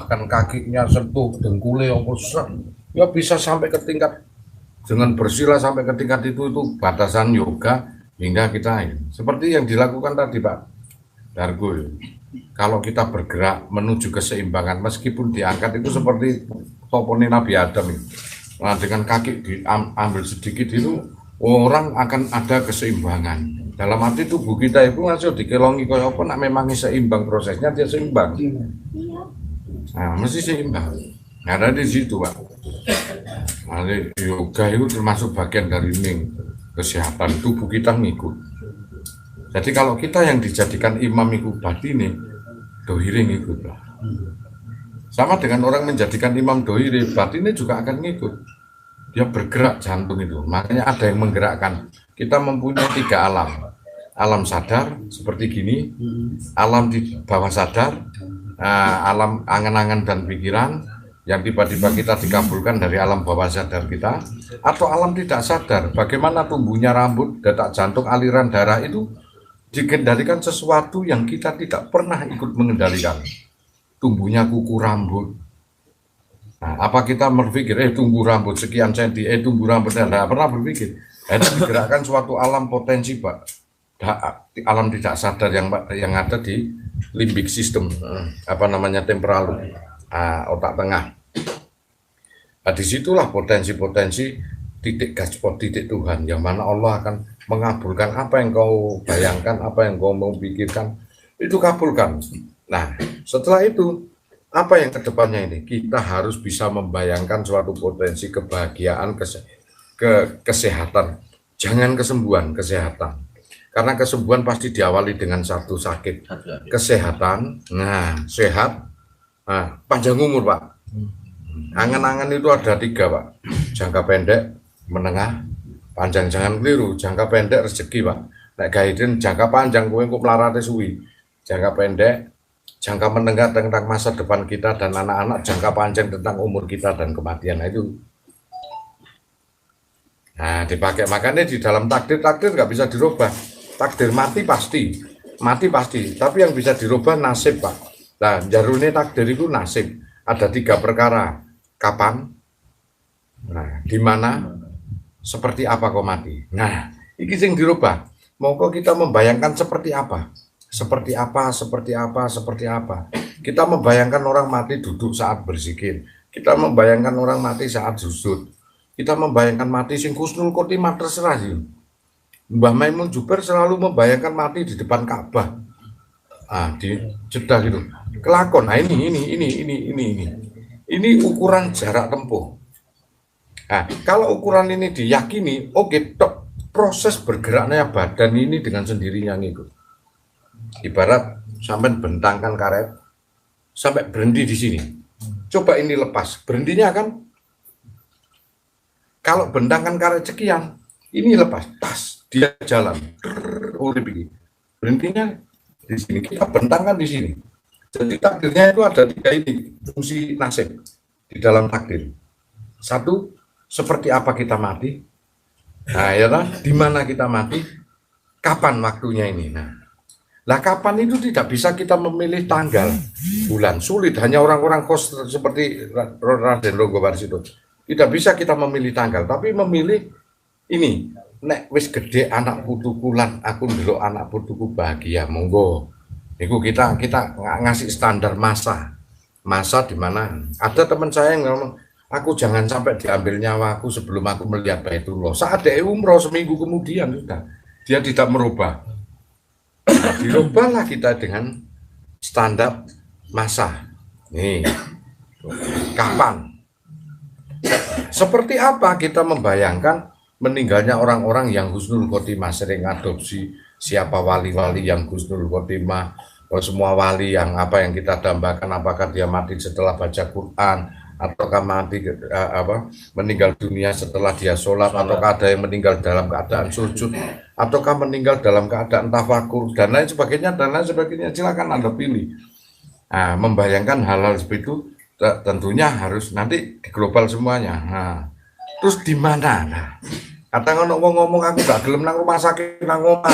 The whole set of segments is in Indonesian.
bahkan kakinya sentuh dengkulnya ya bisa sampai ke tingkat dengan bersila sampai ke tingkat itu batasan yoga hingga kita seperti yang dilakukan tadi Pak Dargo. Kalau kita bergerak menuju keseimbangan meskipun diangkat itu seperti toponya Nabi Adam itu. Nah, dengan kaki diambil sedikit itu orang akan ada keseimbangan. Dalam arti tubuh kita itu langsung dikelongi kayak apa, nak memangnya seimbang prosesnya dia seimbang. Nah, mesti seimbang. Nah, ada di situ Pak. Nah, yoga itu termasuk bagian dari kesehatan tubuh kita ngikut. Jadi kalau kita yang dijadikan imam itu batine, dohire ngikut lah. Sama dengan orang menjadikan imam dohire, batine juga akan ngikut. Dia bergerak jantung itu. Makanya ada yang menggerakkan. Kita mempunyai 3 alam. Alam sadar seperti gini, alam di bawah sadar, alam angan-angan dan pikiran yang tiba-tiba kita dikabulkan dari alam bawah sadar kita, atau alam tidak sadar. Bagaimana tumbuhnya rambut, detak jantung, aliran darah itu dikendalikan sesuatu yang kita tidak pernah ikut mengendalikan. Tumbuhnya kuku rambut. Nah, apa kita berpikir, tumbuh rambut sekian senti, tumbuh rambut, tidak pernah berpikir. Itu digerakkan suatu alam potensi Pak. Alam tidak sadar yang ada di limbic system, temporal, otak tengah. Nah, disitulah potensi-potensi titik gaspot, titik Tuhan, yang mana Allah akan mengabulkan apa yang kau bayangkan, apa yang kau mau pikirkan, itu kabulkan. Nah, setelah itu, apa yang kedepannya ini? Kita harus bisa membayangkan suatu potensi kebahagiaan, kesehatan, jangan kesembuhan, kesehatan. Karena kesembuhan pasti diawali dengan satu sakit, kesehatan. Nah, sehat, panjang umur Pak. Angan-angan itu ada 3 Pak, jangka pendek, menengah, panjang. Jangan keliru, jangka pendek rezeki Pak. Nek gaiden jangka panjang kowe kok melarate suwi. Jangka pendek, jangka menengah tentang masa depan kita dan anak-anak, jangka panjang tentang umur kita dan kematian. Nah, itu. Nah, dipakai. Makanya di dalam takdir nggak bisa dirubah. Takdir mati pasti, tapi yang bisa dirubah nasib Pak. Nah, jarune takdir itu nasib. Ada 3 perkara. Kapan? Nah, di mana? Seperti apa kau mati? Nah, ini yang dirubah. Monggo kita membayangkan seperti apa? Seperti apa? Kita membayangkan orang mati duduk saat berzikir. Kita membayangkan orang mati saat sujud. Kita membayangkan mati sing husnul khotimah, terserah sih. Mbah Maimun Juber selalu membayangkan mati di depan Ka'bah. Di Jeddah gitu. Kelakon. Nah, ini ukuran jarak tempuh. Nah, kalau ukuran ini diyakini, oke, proses bergeraknya badan ini dengan sendirinya ngikut. Ibarat sampai bentangkan karet, sampai berhenti di sini. Coba ini lepas, berhentinya kan? Kalau bentangkan karet sekian, ini lepas, tas. Dia jalan, berhentinya di sini. Kita bentangkan di sini. Jadi takdirnya itu ada 3 ini fungsi nasib di dalam takdir. 1, seperti apa kita mati. Nah, ya kan? Di mana kita mati? Kapan waktunya ini? Nah, kapan itu tidak bisa kita memilih tanggal, bulan. Sulit. Hanya orang-orang kos seperti Raden Ronggowarsito itu. Tidak bisa kita memilih tanggal, tapi memilih ini. Nek wis gede anak putuku lan aku ndelok anak putuku bahagia, monggo. Itu kita ngasih standar masa di mana ada teman saya yang ngomong, aku jangan sampai diambil nyawaku sebelum aku melihat Baitullah. Saat dia umroh seminggu kemudian sudah dia tidak merubah. Nah, dirubahlah kita dengan standar masa. Nih, kapan? Seperti apa kita membayangkan meninggalnya orang-orang yang husnul khotimah, sering adopsi siapa wali-wali yang husnul khotimah, semua wali yang apa yang kita dambakan, apakah dia mati setelah baca Quran, ataukah mati meninggal dunia setelah dia sholat, ataukah ada yang meninggal dalam keadaan sujud, ataukah meninggal dalam keadaan tafakur, dan lain sebagainya, silakan Anda pilih. Nah, membayangkan hal-hal seperti itu tentunya harus nanti di global semuanya. Nah, terus di mana? Nah, kata ngomong aku gak gelem nang rumah sakit nang omah.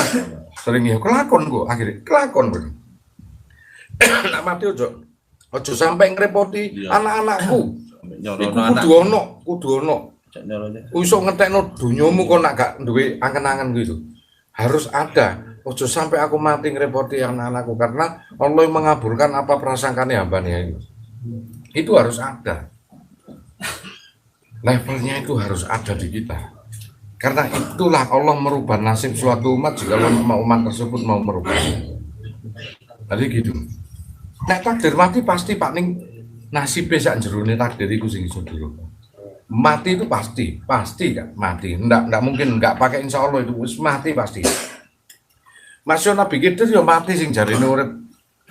Sering ya kelakon kok, akhirnya kelakon. Nak mati ojo Ojo sampai ngrepoti Iya. anak-anakku. Nyorono Iku anak. kudu ono. Cek nyorono. Iso ngetekno donyamu kok nak gak duwe angen-angen gitu. Harus ada. Ojo sampai aku mati ngrepoti anak-anakku karena Allah yang mengabulkan apa prasangkane hambanya itu. Itu harus ada. Levelnya itu harus ada di kita. Karena itulah Allah merubah nasib suatu umat jika umat tersebut mau merubah. Tadi gitu. Nek takdir mati pasti Pak Ning nasib sak jerone takdir iku sing iso dirubah. Mati itu pasti kan mati. Ndak mungkin nggak pakai insya Allah itu mati pasti. Masya Nabi Khidir ya mati sing jarine urip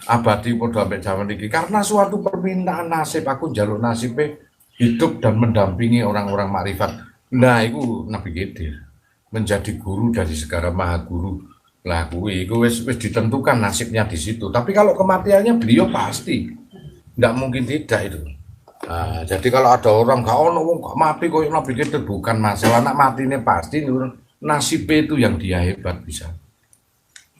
abadi padha ambek jaman iki karena suatu permintaan nasib aku njaluk nasibe hidup dan mendampingi orang-orang makrifat. Nah, itu Nabi Khidir menjadi guru dari segala maha guru. Lah kuwi iku wis ditentukan nasibnya di situ. Tapi kalau kematiannya beliau pasti ndak mungkin tidak itu. Nah, jadi kalau ada orang gak ono wong gak mati koyo Nabi Khidir bukan masalah nak matine pasti nasibnya itu yang dia hebat bisa.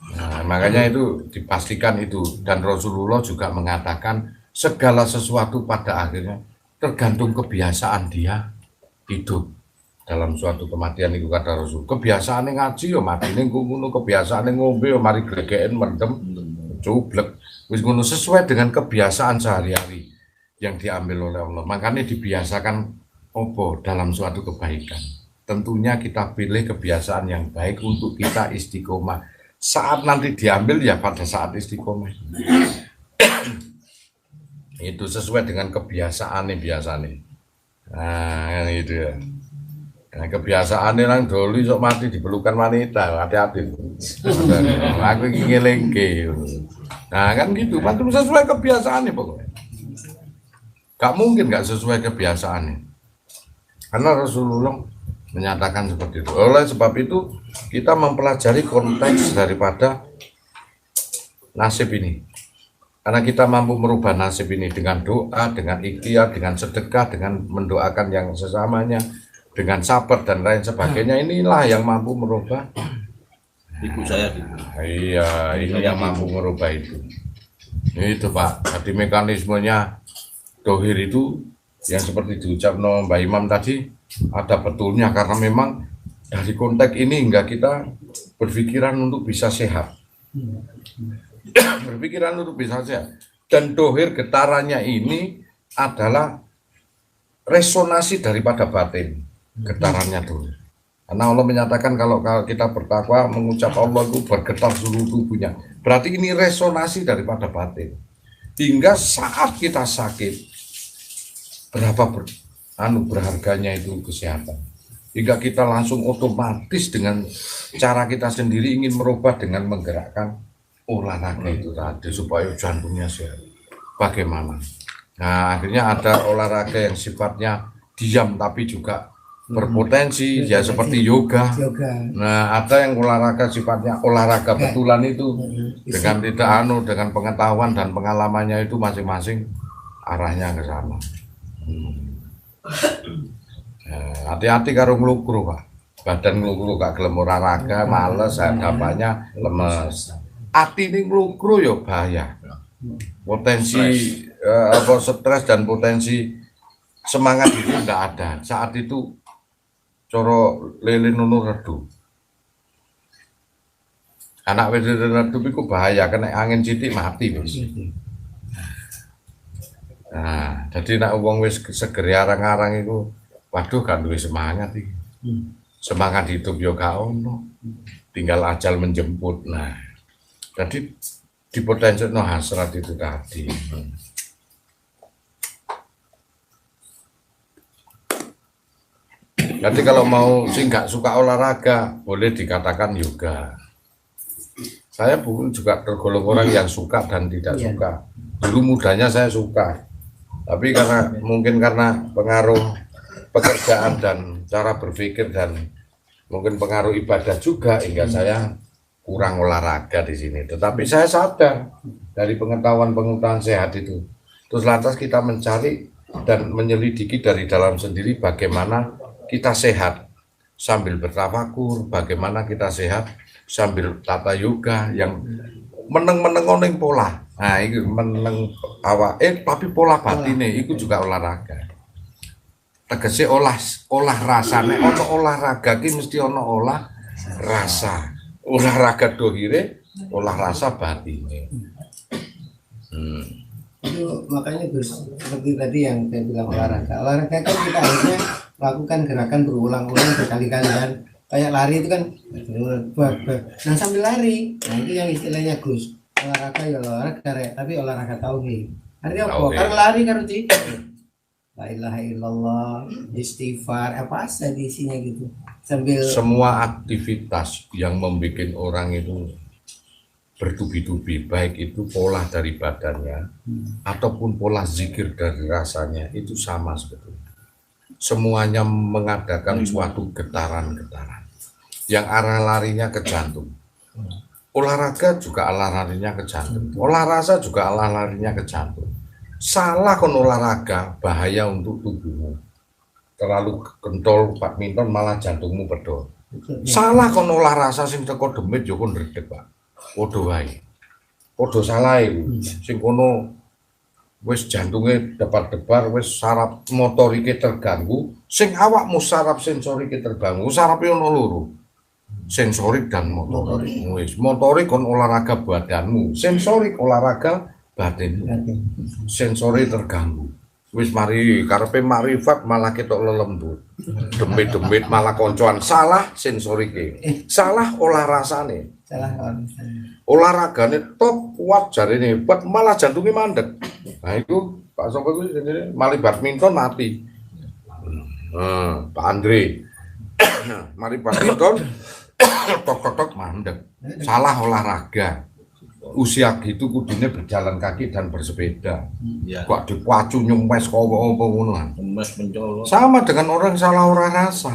Nah, makanya itu dipastikan itu dan Rasulullah juga mengatakan segala sesuatu pada akhirnya tergantung kebiasaan dia hidup dalam suatu kematian itu kata Rasul. Kebiasaan ngaji yo mati ning ngono, kebiasaan ngombe yo mari gregeken mendem cublek. Wis ngono sesuai dengan kebiasaan sehari-hari yang diambil oleh Allah. Makanya dibiasakan opo dalam suatu kebaikan. Tentunya kita pilih kebiasaan yang baik untuk kita istiqomah. Saat nanti diambil ya pada saat istiqomah. Itu sesuai dengan kebiasaan biasanya. Nah, itu ya. Nah, kebiasaan orang doli sok mati dipelukan wanita, hati-hati. Aku ingin lengke. Nah, kan gitu. Itu sesuai kebiasaan pokoknya. Gak mungkin gak sesuai kebiasaan. Karena Rasulullah menyatakan seperti itu. Oleh sebab itu kita mempelajari konteks daripada nasib ini. Karena kita mampu merubah nasib ini dengan doa, dengan ikhtiar, dengan sedekah, dengan mendoakan yang sesamanya, dengan sabar dan lain sebagainya. Inilah yang mampu merubah. Ibu saya gitu. Iya, ini yang mampu merubah itu. Itu Pak. Jadi mekanismenya dohir itu yang seperti diucapkan Mbak Imam tadi ada betulnya karena memang dari konteks ini hingga kita berpikiran untuk bisa sehat. Berpikiran untuk bisa sehat. Dan dohir getarannya ini adalah resonasi daripada batin. Getarannya dohir. Karena Allah menyatakan kalau kita bertakwa mengucap Allah itu bergetar seluruh tubuhnya. Berarti ini resonasi daripada batin. Hingga saat kita sakit, berapa berharganya itu kesehatan. Hingga kita langsung otomatis dengan cara kita sendiri ingin merubah dengan menggerakkan olahraga itu tadi supaya jantungnya sehat. Bagaimana? Nah, akhirnya ada olahraga yang sifatnya diam tapi juga berpotensi, ya seperti yoga. Nah, ada yang olahraga sifatnya olahraga betulan itu dengan tidak dengan pengetahuan dan pengalamannya itu masing-masing arahnya ke sana. Hati-hati karo nglukru Pak. Badan nglukru gak gelem olahraga, males, hadapannya lemes. Ati ini nglukru ya bahaya. Potensi stres dan potensi semangat itu enggak ada. Saat itu coro lele nunu redup. Anak wis redup iku bahaya, kena angin sithik mati wis. Nah, jadi nak wong wis seger arang-arang itu, waduh kan duwe semangat iki. Semangat hidup yo gak ono. Tinggal ajal menjemput. Nah, jadi dipotensikan hasrat itu tadi. Jadi kalau mau sih nggak suka olahraga, boleh dikatakan yoga. Saya pun juga tergolong orang yang suka dan tidak suka. Dulu mudanya saya suka. Tapi mungkin karena pengaruh pekerjaan dan cara berpikir dan mungkin pengaruh ibadah juga hingga saya kurang olahraga di sini. Tetapi saya sadar dari pengetahuan sehat itu. Terus lantas kita mencari dan menyelidiki dari dalam sendiri bagaimana kita sehat sambil bertafakur, bagaimana kita sehat sambil tata yoga yang meneng-meneng ning pola. Nah, iki meneng awak tapi pola batine iku juga olahraga. Tegese olah rasane ono olahraga ki mesti ono olah rasa. Olahraga dohire, olah rasa batine. Itu makanya Gus, seperti tadi yang saya bilang olahraga kan kita harusnya lakukan gerakan berulang-ulang berkali-kali kan, kayak lari itu kan nah sambil lari, nah itu yang istilahnya Gus, olahraga ya olahraga tapi olahraga tauhid. Artinya apa? Karena lari kan la ilaha illallah, istighfar, apa saja isinya gitu, sambil semua aktivitas yang membuat orang itu bertubi-tubi, baik itu pola dari badannya ataupun pola zikir dari rasanya, itu sama sebetulnya. Semuanya mengadakan suatu getaran-getaran yang arah larinya ke jantung. Olahraga juga arah larinya ke jantung, olah rasa juga arah larinya ke jantung. Salah kon olahraga bahaya untuk tubuhmu, terlalu kentol badminton malah jantungmu pedot. Salah kon olah rasa sing teko demit yo kon ndredeg, Pak. Podo wae. Podo salah iku. Sing kono wis jantunge debar-debar, wis saraf motorike terganggu, sing awakmu saraf sensorike terganggu. Sarape ono loro. Sensorik dan motorik. Wis motorik kon olahraga badanmu, sensorik olahraga batinmu. Sensori terganggu. Wis mari karepe makrifat malah ketok lelembut. Demit-demit malah koncoan. Salah sensorike. Salah olah rasane. salah Olahragane top kuat jarine hebat malah jantungnya mandek. Nah itu Pak Sopo itu sendiri mari badminton mati. Pak Andre mari badminton tok mandek. Salah olahraga. Usia gitu kudune berjalan kaki dan bersepeda. Ya. Kok dipacu nyempes kok apa ngono. Emas mencolok. Sama dengan orang salah ora rasa.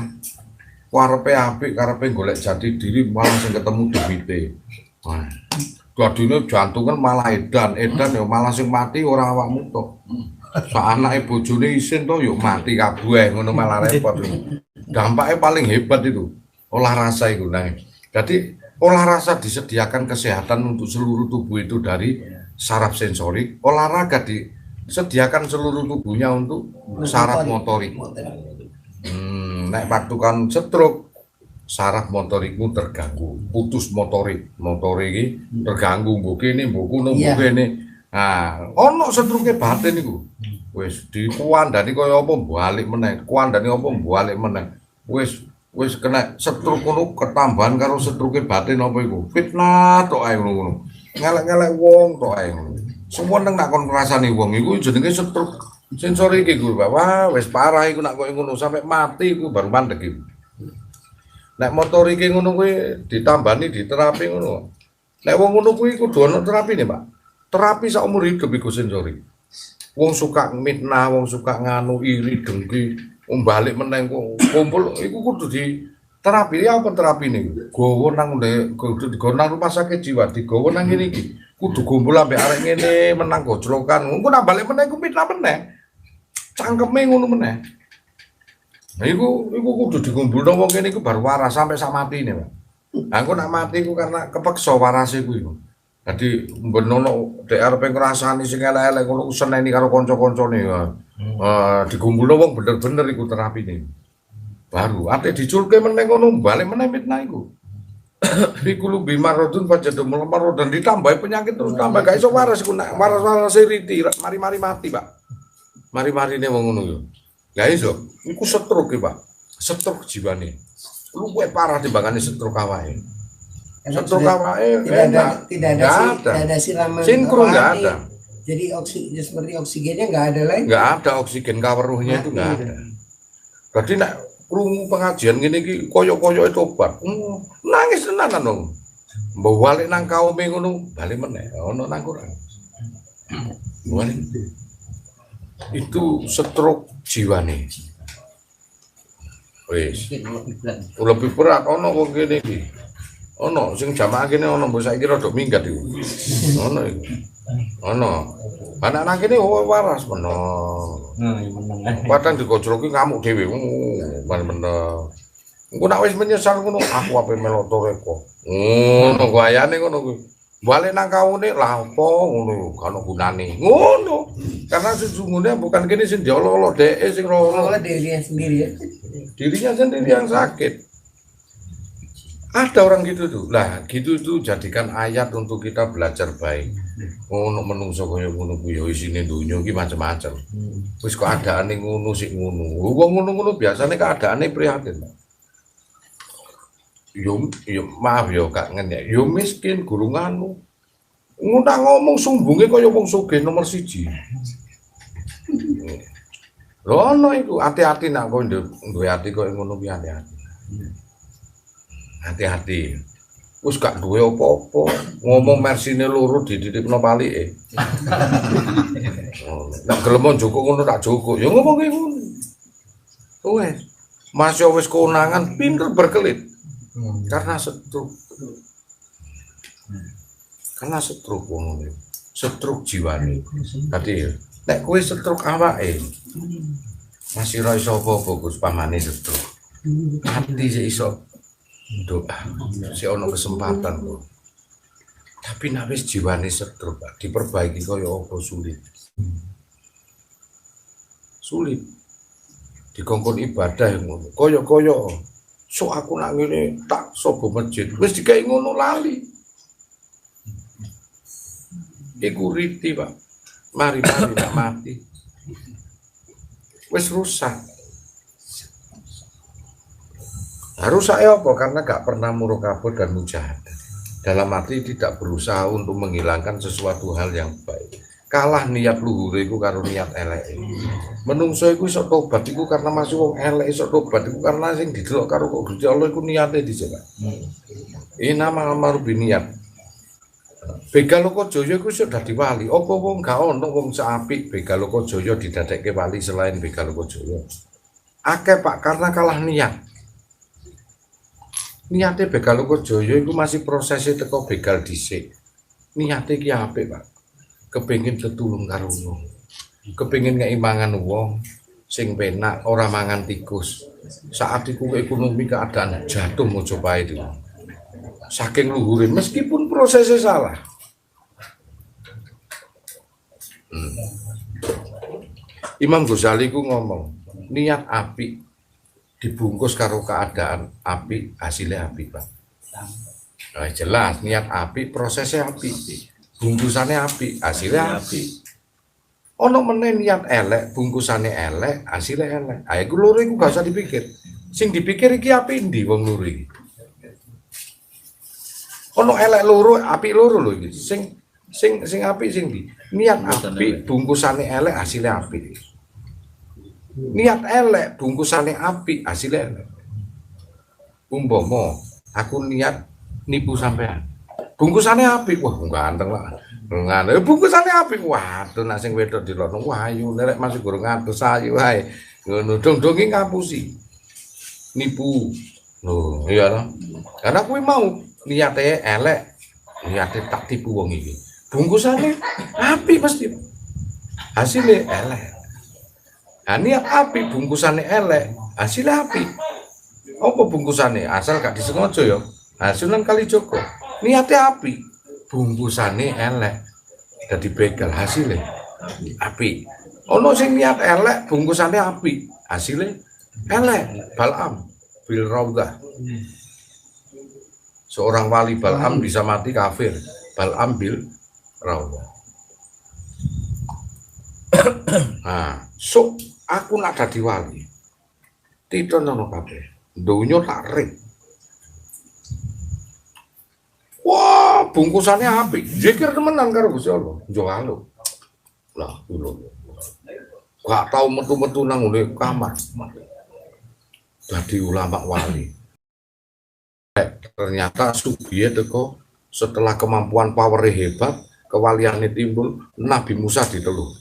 Karepe apik, karepe golek jati diri malah sing ketemu demite. Wah. Dadine jantungan malah edan ya malah sing mati ora awakmu tok. Sak anake bojone isin to yo mati kabeh ngono malah repot. Dampaknya paling hebat itu olah rasa itu. Nah, jadi olah rasa disediakan kesehatan untuk seluruh tubuh itu dari saraf sensorik, olahraga disediakan seluruh tubuhnya untuk saraf motorik. Nek waktu kan stroke, saraf motorikmu terganggu, putus motorik terganggu, mbok kene, mbok kuno, mbok kene. Nah, ono stroke batin iku. Wis dikuandani kaya apa balik meneh, kuandani apa balik meneh. Wis kena stroke ngono ketambahan karo stroke batin apa iku. Fitnah tok ae ngono. Ngelek-ngelek wong tok ae ngono. Semua nang nak kon ngrasani wong iku jenenge stroke. Sensori iki Gus, wah wis parah iku nak koyo ngono sampai mati iku baru mandek iku. Nek motor iki ngono kuwi ditambani diterapi ngono. Nek wong ngono kuwi kudu ana terapine, Pak. Terapi sak umur hidup iku sensori. Wong suka mitnah, wong suka nganu iri dengki, balik meneng kumpul iku kudu di terapi. Ya apa terapine? Gowo nang kudu digowo nang rumah sakit jiwa, digowo nang ngene iki. Kudu kumpul ambek arek ngene menang gojlokan. Engko nak balik meneh ku mitnah meneh. Cangkeme ngono meneh. Nah iku kudu dikumpulno wong kene iku baru waras sampai sak matine, Pak. Lah engko nak mati iku karena kepeksa warase kuwi. Dadi mbenono dek arepe ngrasani sing elek-elek ngono seneni karo kanca-kancane. Dikumpulno wong bener-bener iku terapine. Baru ate diculke meneh ngono balik meneh mitnah iku. Pikulu bimarodun fajadu melemar dan ditambahi penyakit terus tambah gak iso waras iku nak waras riti mari-mari mati, Pak. Mari-marine wong ngono yo. Lah iso, iku stroke, Pak. Stroke jiwane. Luwih parah timbangane stroke awake. Stroke awake tidak ada siraman sinkron enggak ada. Jadi seperti oksigennya enggak ada lagi. Enggak ada oksigen kaweruhnya itu enggak ada. Berarti nek krungu pengajian ngene iki koyo-koyo tobat. Nangis tenanan dong. Mbok balik nang kaume ngono, bali meneh ono nang Quran. Itu stroke jiwane. Wis. Lebih berat ono wong kene iki. Ono sing jamaah kene ono mbok saiki rada minggat iku. Ono iku. Ono. Anak-anak kene waras meno. Padahal digojloki ngamuk dhewe. Bener. Engko nek wis menyesal ngono aku ape melok toreko. Ngono gayane ngono kuwi. balik nang kaune lah apa ngono kan gunane ngono karena sesungguhnya bukan gini sing diolo-olo dhek sing rono Oleh dirinya sendiri ya. dirinya sendiri yang sakit. Ada orang gitu tuh lah gitu tuh jadikan ayat untuk kita belajar baik ngono menungso kaya ngono kuwi ya isine donya iki macam-macam wis keadaane ngono sik ngono wong ngono-ngono biasane keadaane prihatin. Yo maaf yo Kak ngenyek yo miskin guru nganu ngutak ngomong sumbunge kaya wong sugih nomor 1 lho ono iku hati-hati nak kowe duwe ati kaya ngono kuwi hati-hati wis gak duwe apa-apa ngomong mersine loro dititipno palike nek gelem njoko ngono tak joko ya ngomong kaya ngono wes masih wis keunangan pinter berkelit karena stroke ngono stroke jiwane tadi nek kowe stroke awake masih ra iso apa Gus pamane stroke ati sik iso doa sik ono kesempatan kok tapi nek wis jiwane stroke diperbaiki kaya apa sulit dikongkon ibadah yang ngono kaya so aku nak ngene tak sobo masjid wis digawe ngono lali iku riti Pak mari tak mati wis rusak rusaknya apa karena gak pernah murokabah dan mujahadah dalam arti tidak berusaha untuk menghilangkan sesuatu hal yang baik kalah niat luhur iku karo niat elek menungso iku iso tobat iku karena masih wong elek iso tobat iku karena sing didelok karo kok Gusti Allah iku niate dhisik Pak nama almarhum niat Begalokajaya iku iso dadi wali apa wong gak ono wong seapik Begalokajaya didadekke wali selain Begalokajaya akeh Pak karena kalah niate Begalokajaya iku masih prosesnya teko begal dhisik niate ki apik Pak kepengin tetulung karo wong kepengin ngeimangan wong sing penak ora mangan tikus saat iku ekonomi keadaan jatuh Mojopahit itu saking luhurin meskipun prosesnya salah Imam Ghazali ku ngomong niat apik dibungkus karo keadaan apik hasilnya apik Pak nah, jelas niat apik prosesnya apik bungkusannya apik hasilnya apik ono meneh niat elek bungkusannya elek hasilnya elek iku loro iku gak usah dipikir sing dipikir iki apik ndi wong loro iki ono elek loro apik loro lho iki sing apik sing ndi niat apik bungkusannya elek hasilnya apik niat elek bungkusannya apik hasilnya elek umpama aku niat nipu sampean bungkusannya apik wah ganteng lah ngene bungkusannya apik waduh nek sing wedok dilono wah ayu nek masih gorong ngantos ayu wae ngono dong-dongi ngapusi nipu lho iya lho karena kuwi mau niate elek niate tak tipu wong iki bungkusannya apik mesti hasilnya elek niat apik bungkusannya elek hasilnya apik apa bungkusannya asal gak disengaja ya hasilnya kali Joko niatnya apik bungkusannya elek jadi begal hasilnya apik ono sing niat elek bungkusannya apik hasilnya elek Bal'am bil Raudah seorang wali Bal'am bisa mati kafir Bal'am bil Raudah nah so aku nak dadi wali tidak nono kabeh dunya tak rek wah bungkusannya apik zikir temenan karo Gusti Allah njalo lah lho gak tau metu-metu nang ngene kamar dadi ulama wali ternyata sugiye teko setelah kemampuan power hebat kewaliannya timbul Nabi Musa diteluh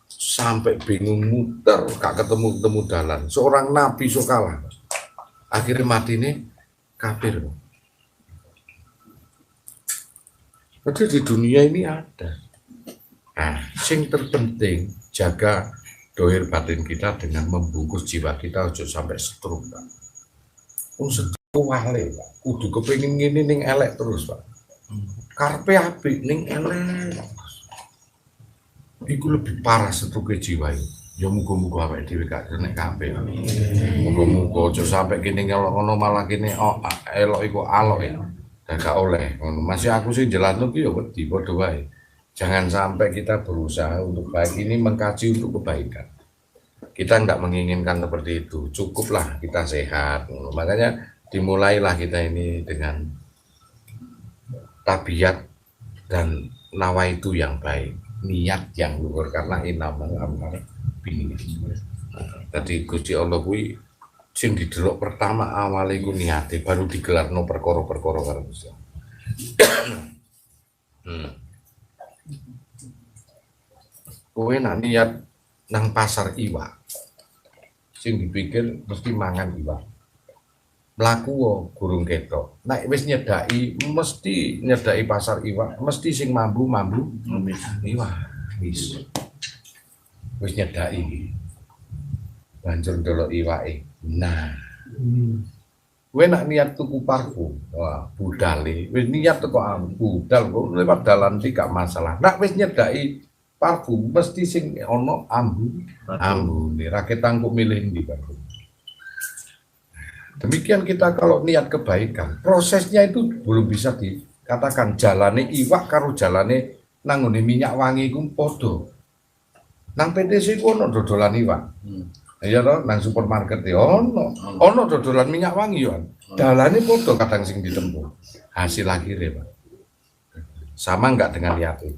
sampai bingung muter gak ketemu dalan seorang nabi so kalah akhirnya mati nih kafir. Jadi di dunia ini ada. Nah, sing terpenting jaga dohir batin kita dengan membungkus jiwa kita ojo sampai stroke, Pak. Stroke wale, Pak. Kudu kepengin ngene ning elek terus, Pak. Karpe apik ning elek. Iku lebih parah setuke jiwa. Ya muga-muga awake dhewe gak kena kabeh. Muga-muga aja sampe kene ngelok ngono malah kene elok iku alok ya. Dan gak oleh ngono. Masih aku sih jelasno ki ya wedi padha wae. Jangan sampai kita berusaha untuk baik, ini mengkaji untuk kebaikan. Kita nggak menginginkan seperti itu, cukuplah kita sehat. Makanya dimulailah kita ini dengan tabiat dan nawaitu yang baik, niat yang luhur, karena inamal a'malu binniyat. Tadi Gusti Allah kuwi sing didelok pertama awale iku niate, baru digelarno perkara-perkara karo Gusti. Kowe nak niat nang pasar iwak, sing dipikir mesti mangan iwak. Mlaku gurung ketok. Nek wis nyedaki, mesti nyedaki pasar iwak, mesti sing mambu iwak. Wis nyedaki. Banjur ndelok iwake. Nah. Kowe nak niat tuku parfum, wah budale, wis niat teko budal kok lewat dalan iki gak masalah. Nak wis nyedaki parfum mesti sing ono ambune ra ketangkuk milih ndi parfum. Demikian kita kalau niat kebaikan, prosesnya itu belum bisa dikatakan jalane iwak karo jalane nang ngene minyak wangi iku padha. Nang PTC ku ono dodolan iwak. Ya toh, nang supermarket ya ono dodolan minyak wangi yo. Dalane padha kadang sing ditempuh. Hasil akhirnya, Pak. Sama enggak dengan niate.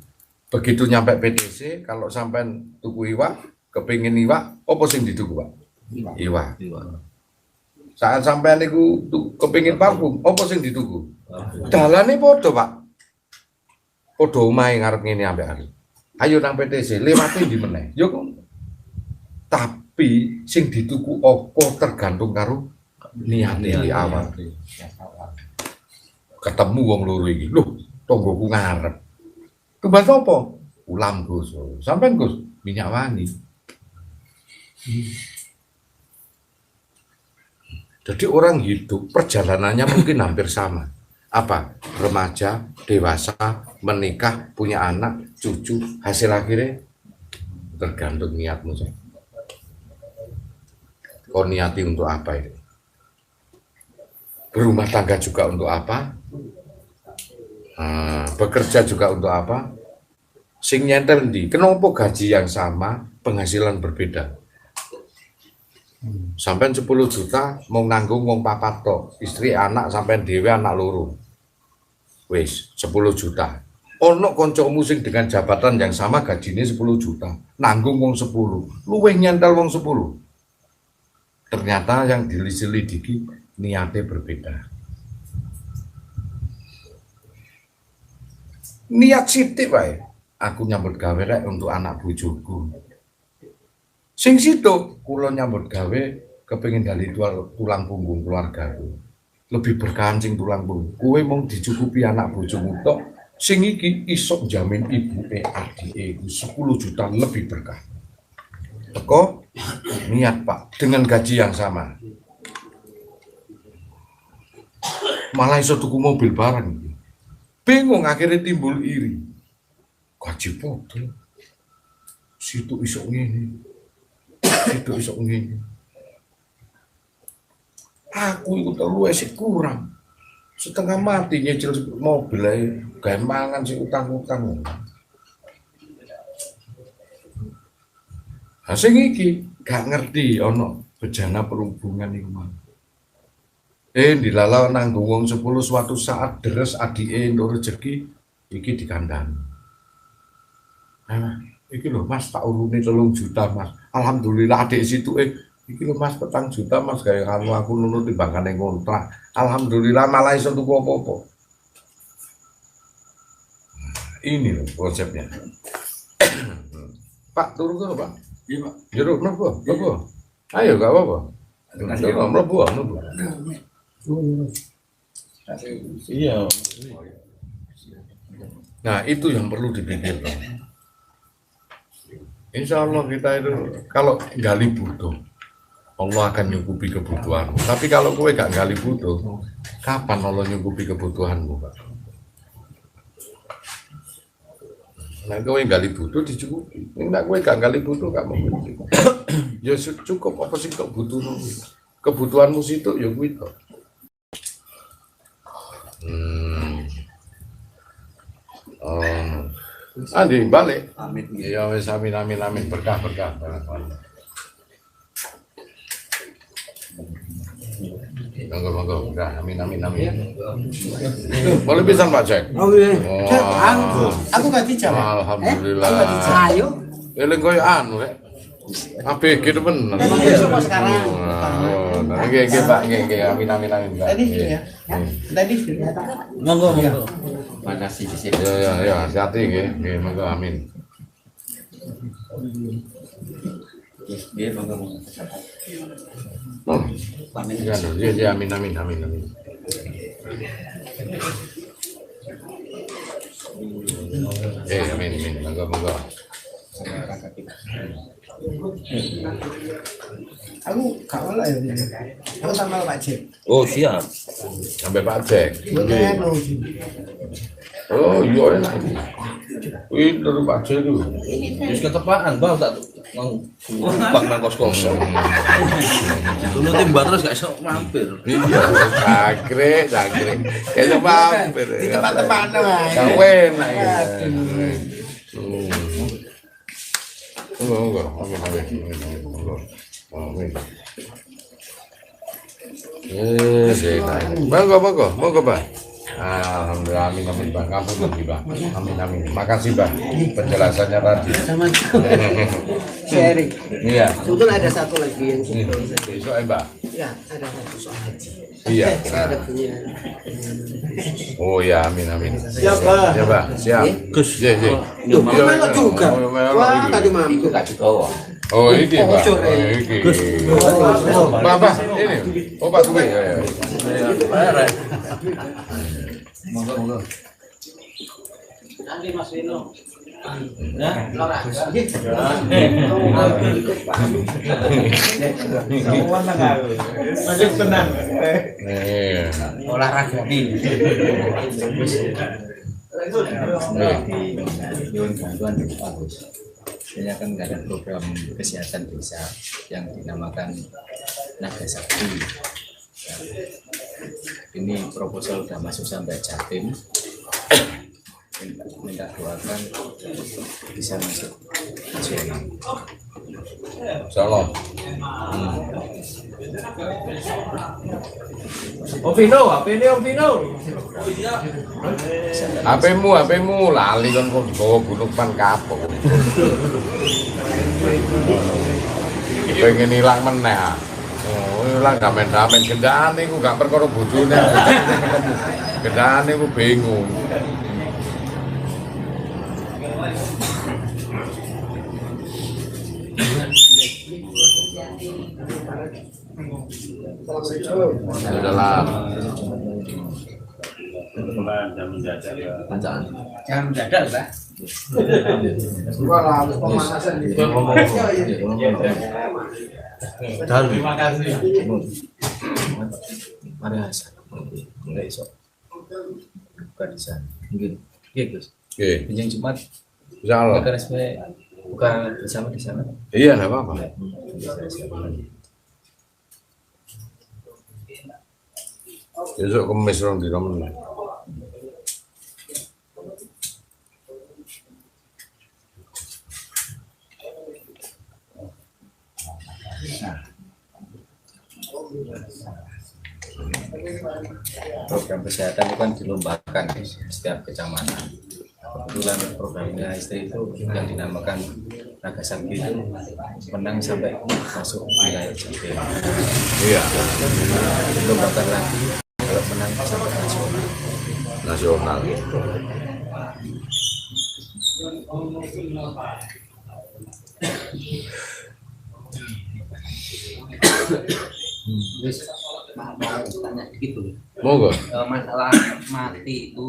Begitu nyampe PTC, kalau sampean tuku iwak, kepingin iwak, apa sing dituku, Pak? Iwak. Saat sampean niku kepingin parfum, apa sing dituku? Dalane padha, Pak. Padha omahe ngarep ngene ambek aku. Ayo nang PTC, lewati ndi meneh. Yo kok. Tapi sing dituku apa tergantung karo niate di awal. Ketemu wong loro iki. Loh, tonggoku ngarep. Tumbas apa? Ulam Gus. Sampean Gus, minyak wangi. Jadi orang hidup perjalanannya mungkin hampir sama. Apa? Remaja, dewasa, menikah, punya anak, cucu, hasil akhirnya tergantung niatmu. Kau niati untuk apa itu? Berumah tangga juga untuk apa? Bekerja juga untuk apa? Sing nyentel ndi? Kenapa gaji yang sama, penghasilan berbeda? Sampai 10 juta mau nanggung wong papat tok, istri anak sampai dhewe anak loro. Wis 10 juta. Ono kancamu sing dengan jabatan yang sama gajine 10 juta, nanggung wong 10, luwih nyentel wong 10. Ternyata yang diselidiki niatnya berbeda. Niat sithik wae. Aku nyambut gawe rek untuk anak bojoku. Sing situ kula nyambut gawe kepengin dali tulang punggung keluargaku. Lebih berkah sing tulang punggung. Kowe mung dicukupi anak bojomu tok, sing iki iso jamin ibuke adike 10 juta lebih berkah. Teko niat Pak dengan gaji yang sama. Malah iso tuku mobil bareng. Bingung akhirnya timbul iri. Gaji podo. Situ iso ngene. Situ iso ngene. Aku iku luwih sik kurang. Setengah mati nyicil mobil ae gawe mangan sik utang-utang. Nah, sing iki gak ngerti ono bejana perhubungan iku mah. Dilala nanggung wong 10 suatu saat deres adike entuk rezeki iki dikandani. Iki lho Mas tak urune 3 juta Mas. Alhamdulillah adik situ iki lho Mas 4 juta Mas gawe karo aku nurut timbangane kontrak. Alhamdulillah malah iso tuku apa-apa. Ini loh konsepnya. Pak turun ke Pak? Iya Pak. Jeruk mlebu. Ayo gak apa-apa. Mlebu. Iya. Nah itu yang perlu dipikirkan. Insya Allah kita itu kalau gali butuh, Allah akan nyukupi kebutuhanmu. Tapi kalau kowe gak gali butuh, kapan Allah nyukupi kebutuhanmu, Pak? Nek kowe gali butuh dicukupi. Nek kowe gak gali butuh gak mungkin. Ya cukup apa sih kok butuhmu? Kebutuhanmu situ ya kuwi to. Andi balik. Amin. Ya wis amin berkah. Monggo berkah. Amin. Boleh pisan Pak Cek. Oh iya. Wah. Aku gak dijawab. Alhamdulillah. Ayo. Eling koyo anu rek. ABG itu bener. Semua sekarang. Nggih Pak, nggih. Amin Pak. Tadi ya. Tadi Monggo. Makasih di sini. Ya, hati-hati nggih, monggo amin. Nggih, monggo. Ya, amin. Amin. Monggo. Aku gak malah ya. Aku sama Pak Cek. Oh, siap. Sampai Pak Cek. Bener. Oh, iya enak. Wih, dari Pak Cek itu. Wis ketepaan, Bang, tak bang nang kos-kosan. Dulu tim terus gak iso mampir. Iya, jangkrik. Kayaknya mampir. Di tempat-tempat lah. Gak enak ya. Monggo. Amin. Monggo, Pak. Alhamdulillah, amin, Pak. Ngapunten, Pak. Amin. Makasih, Pak. Penjelasannya tadi. Sama-sama. Sharing. Iya. Sebetulnya ada satu lagi yang Besok, Pak. ya ada satu soal haji. Iya. Saya ada punya. Oh ya, amin. Siap, Pak. Ya, Pak. Siap. Gus. Iya. Tuh, melok juga. Wah, tadi mampu. Oh, ini Pak. Ini. Pak, ini. Oh, Pak Tuwi. Ya. Monggo. Nanti Mas Vino. Ya. Masih tenang. Olahraga nih. Nyuwun bantuan Pak Gus. Ini kan ada program kesehatan desa yang dinamakan Naga Sakti. Ini proposal sudah masuk sampai Jatim. Minta doakan bisa masuk nasional. Salam. Om Vino. HP-mu lali kan kok dibawa gunung pan kapok. Pengen hilang meneh. Oh, hilang damen gendane ku gak perkara bojone. Gendane ku bingung. Adalah Jangan mendadak, Pak. Wah, pemanasan gitu. Terima kasih. Mari Hasan. Enggak iso. Bukan di sana. Mungkin. Iya, Gus. oke, Pinjam Jumat. insyaallah. Bukan resmi buka bersama di sana. Iya, enggak apa-apa. Besok kemis rong dino meneh. Program kesehatan itu kan dilombakan di setiap kecamatan. Kebetulan programnya istri itu yang dinamakan Naga Sakti itu menang sampai masuk wilayah Jatim. Iya, Dilombakan lagi kalau menang sampai nasional. nasional. Wis, mau tanya gitu. Monggo. Masalah mati itu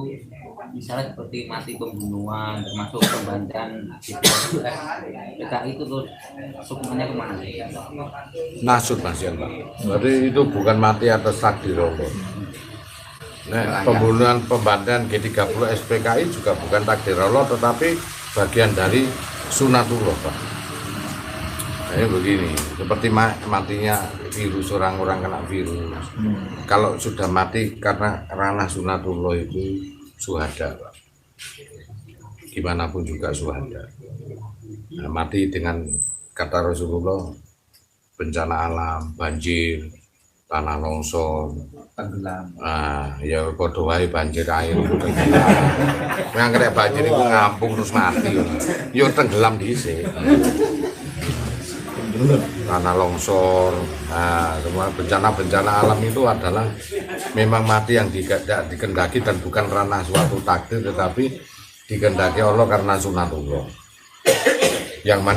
misalnya seperti mati pembunuhan termasuk pembantian PKI itu terus hukumannya kemana? Nasut Mas ya, Pak. Berarti itu bukan mati atas takdir Allah. Nah, pembunuhan pembantaian G30 SPKI juga bukan takdir Allah, tetapi bagian dari sunatullah, Pak. Kayak begini, seperti matinya virus, orang-orang kena virus. Kalau sudah mati karena ranah sunatullah itu syuhada, Pak. Gimana pun juga syuhada. Nah, mati dengan kata Rasulullah, bencana alam, banjir, tanah longsor, tenggelam. Ya padha wae banjir air itu tenggelam. Yang kena banjir itu ngampung terus mati. Yo tenggelam dhisik. Tanah longsor, semua bencana-bencana alam itu adalah memang mati yang dikendaki dan bukan ranah suatu takdir, tetapi dikendaki Allah karena sunatullah. Yang mana